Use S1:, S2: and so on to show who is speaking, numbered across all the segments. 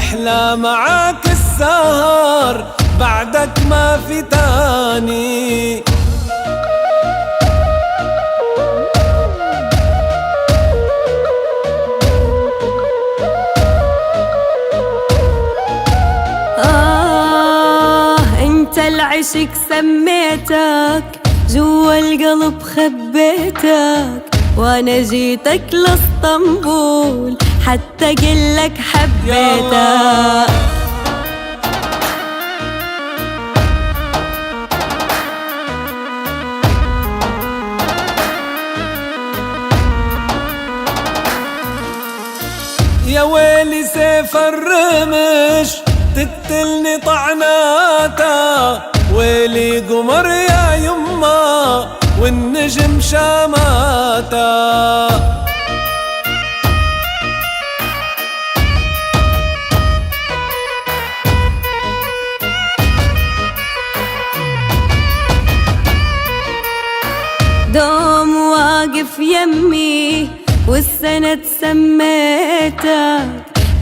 S1: يحلى معاك السهر بعدك ما في تاني.
S2: انت العشق سميتك جوا القلب خبيتك، وانا جيتك لاسطنبول حتى قلك حبيتك.
S1: يا ويلي سيف الرمش تقتلني طعناتا، ويلي قمر يا يما والنجم شاماتا.
S2: دوم واقف يمي والسند سميتك،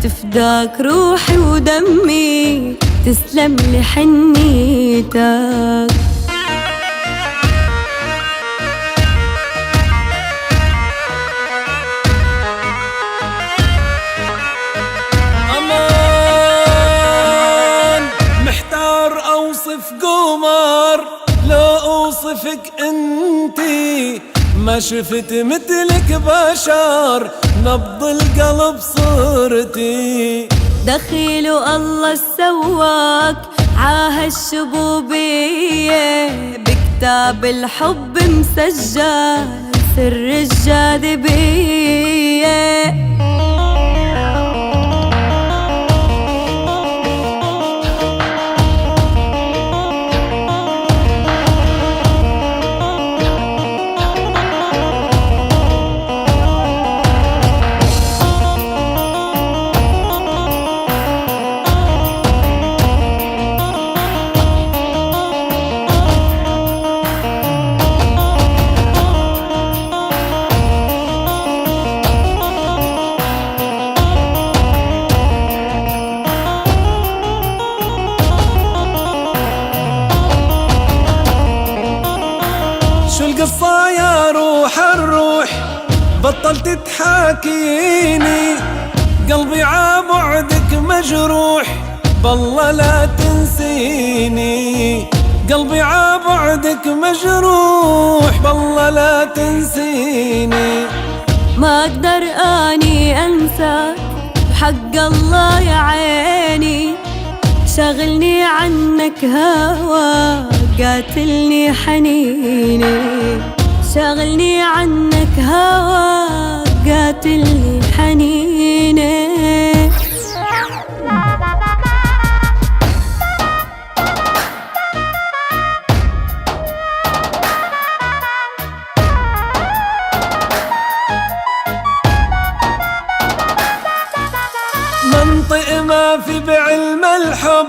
S2: تفداك روحي ودمي تسلم لي حنيتك.
S1: أمان محتار أوصف قمر لو أوصفك انتي، ما شفت مثلك بشر نبض القلب صرتي.
S2: دخيل الله سواك عاها الشبوبية، بكتاب الحب مسجل سر الجاذبية.
S1: شو القصة يا روح الروح بطلت تحاكيني، قلبي عبعدك مجروح بالله لا تنسيني. قلبي عبعدك مجروح بالله لا تنسيني.
S2: ما اقدر اني انساك بحق الله يا عيني، شغلني عنك هواك قاتلني حنيني، شغلني عنك هواك قاتلني حنيني.
S1: منطق ما في بعلم الحب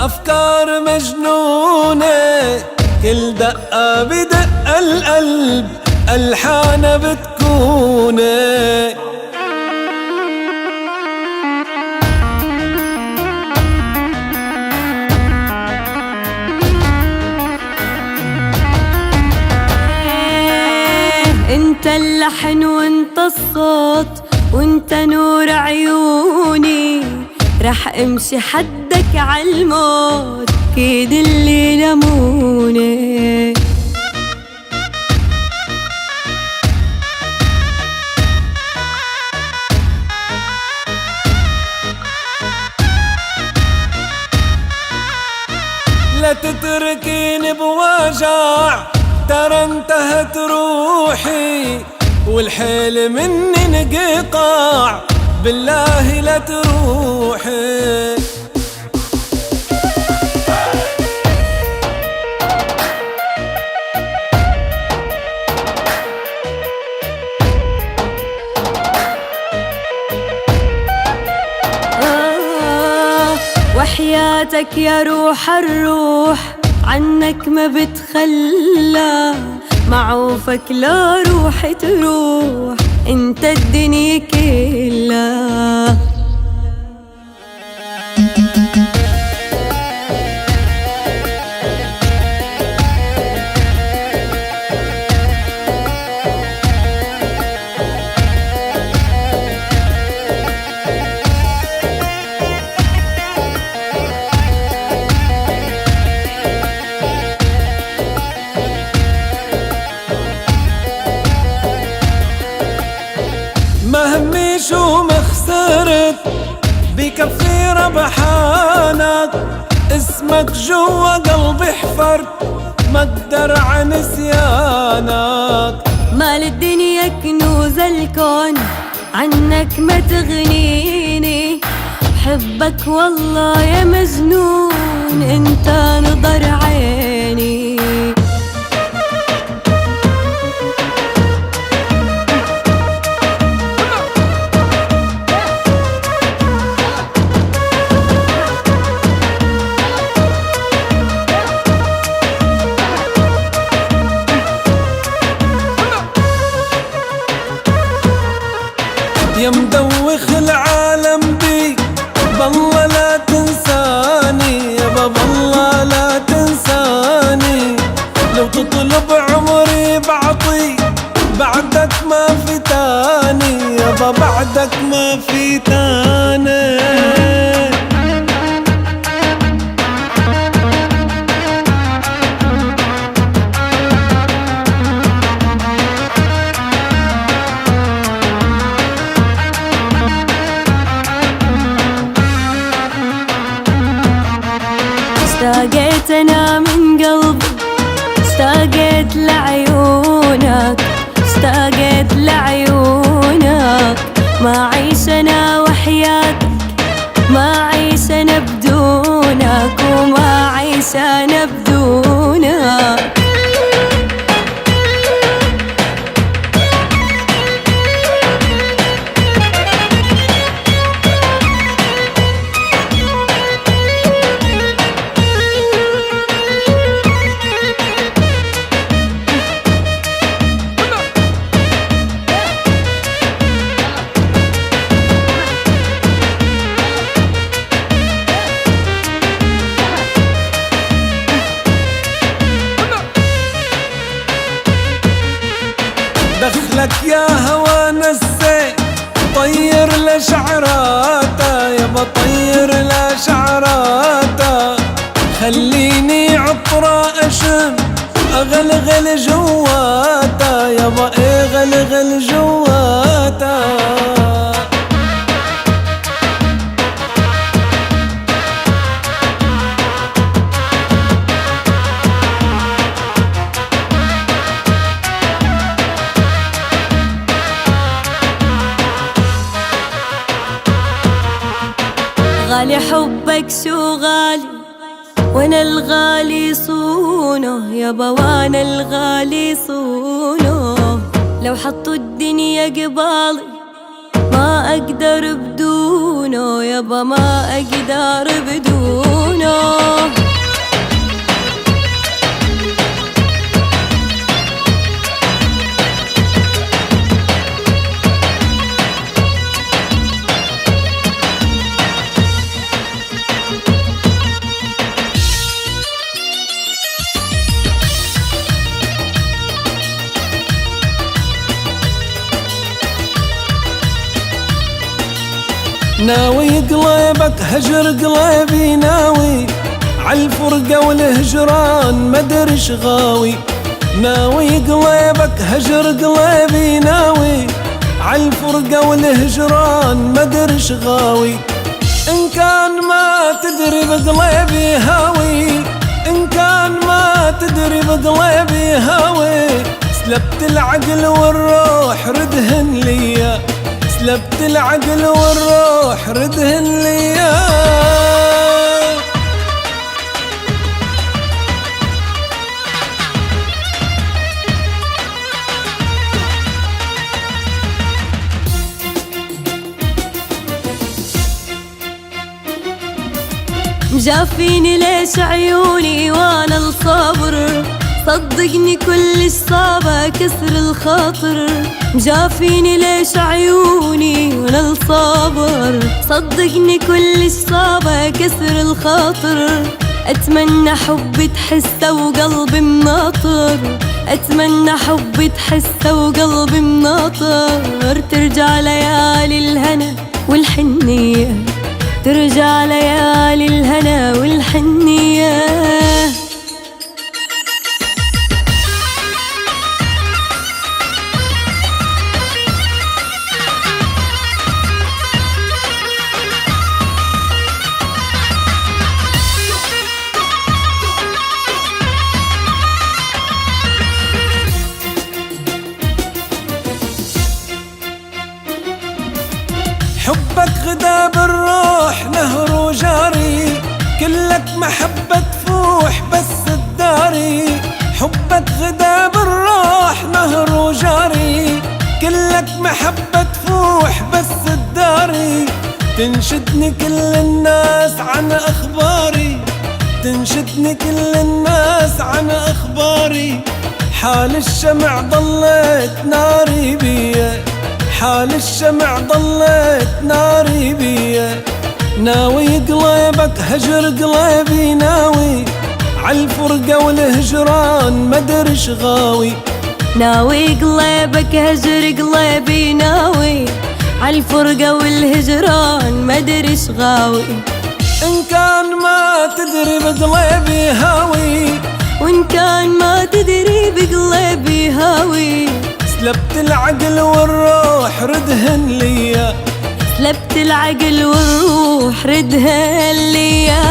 S1: أفكار مجنونة، كل دقة بدق القلب ألحان بتكوني.
S2: انت اللحن وانت الصوت وانت نور عيوني، رح امشي حدك عالموت كيد اللي لموني.
S1: لا تتركيني بوجع ترى انتهت روحي، والحيل مني انقطاع بالله لا تروحي.
S2: وحياتك يا روح الروح عنك ما بتخلى، معوفك لا روحي تروح انت الدنيا كلها.
S1: بكفي ربحانك، اسمك جوا قلبي حفرت ما اقدر عن نسيانك.
S2: مال الدنيا كنوز الكون، عنك ما تغنيني، حبك والله يا مجنون، انت نظر عيني.
S1: يا مدوخ العالم بي بالله لا تنساني، يابا بالله لا تنساني، لو تطلب عمري بعطي، بعدك ما في تاني، يابا بعدك ما في تاني.
S2: اشتاقت انا من قلبي، اشتاقت لعيونك، اشتاقت لعيونك، ما عيش انا وحياتك، ما عيش انا بدونك، وما عيش انا بدونك.
S1: دخلك يا هوا نسيت، طير لشعراته، يابا طير لشعراته، خليني عطرة اشم اغلغل جواته، يابا اغلغل جواته.
S2: غالي حبك شو غالي، وانا الغالي صونه، يابا وانا الغالي صونه، لو حطوا الدنيا قبالي ما اقدر بدونه، يابا ما اقدر بدونه.
S1: ناوي قلبك هجر قلبي، ناوي عالفرقة والهجران مدرش غاوي، ناوي قلبك هجر قلبي، ناوي عالفرقة والهجران مدرش غاوي. إن كان ما تدري بقلبي هاوي، إن كان ما تدري بقلبي هاوي، سلبت العقل والروح ردهن ليا، سلبت العقل والروح ردهن ليا.
S2: مجافيني ليش عيوني وانا الصبر، صدقني كلش صعبة كسر الخاطر. مجافيني ليش عيوني وانا الصبر، صدقني كلش صعبة كسر الخاطر. اتمنى حب تحسه وقلبي مناطر، اتمنى حب تحسه وقلبي مناطر. ترجع ليالي الهنا والحنية، ترجع ليالي الهنا والحنية.
S1: غدا بالروح نهر وجاري، كلك محبة تفوح بس الداري. حبك غدا بالروح نهر وجاري، كلك محبة تفوح بس الداري. تنشدني كل الناس عن أخباري، تنشدني كل الناس عن أخباري. حال الشمع ضليت ناري بيا، حال الشمع ضليت ناري بيا. ناوي قلبك هجر قلبي ناوي، عالفرقة والهجران مدرش غاوي.
S2: ناوي قلبك هجر قلبي ناوي، عالفرقة والهجران مدرش غاوي.
S1: إن كان ما تدري بقلبي هاوي،
S2: وإن كان ما تدري بقلبي هاوي.
S1: سلبت العقل والروح ردهن ليا،
S2: سلبت العقل والروح ردهن ليا.